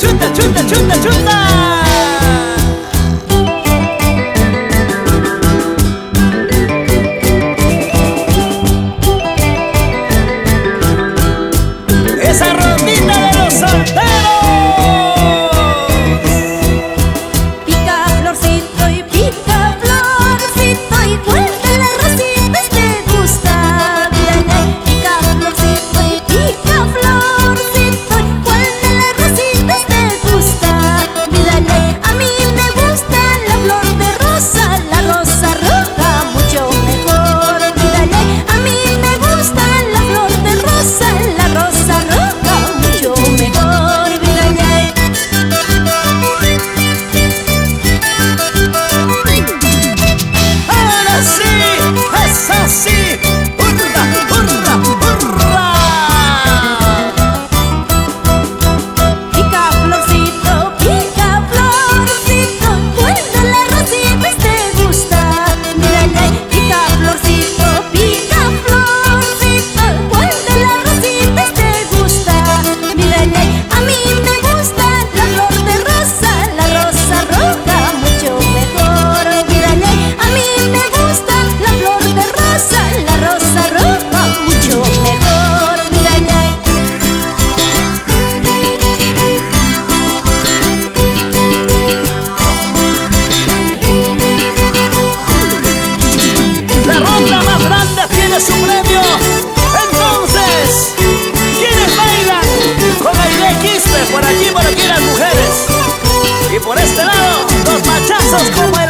chuta, chuta, chuta, chuta. Esa rondita de los solteros. Pica florcito y pica florcito, y cuál de las rositas te gusta. Mírale, pica florcito y pica florcito, y cuál de las rositas te gusta. Mírale, a mí me gusta la flor de rosa, la rosa roja mucho mejor. Mírale, a mí me gusta la flor de rosa, la rosa roja mucho mejor. Mírale. Ahora sí, es así. ¡Hurra, hurra, hurra! Pica florcito, ¿cuál de las rositas te gusta? Mírale, pica florcito, ¿cuál de las rositas te gusta? Mírale, a mí me gusta la flor de rosa, la rosa roja mucho mejor. Mírale, a mí me gusta la flor de rosa, la rosa roja mucho mejor. Mírale. La ronda más grande tiene su premio. Entonces, ¿quiénes bailan con Aide Quispe? Por aquí las mujeres. Y por este lado, los machazos como el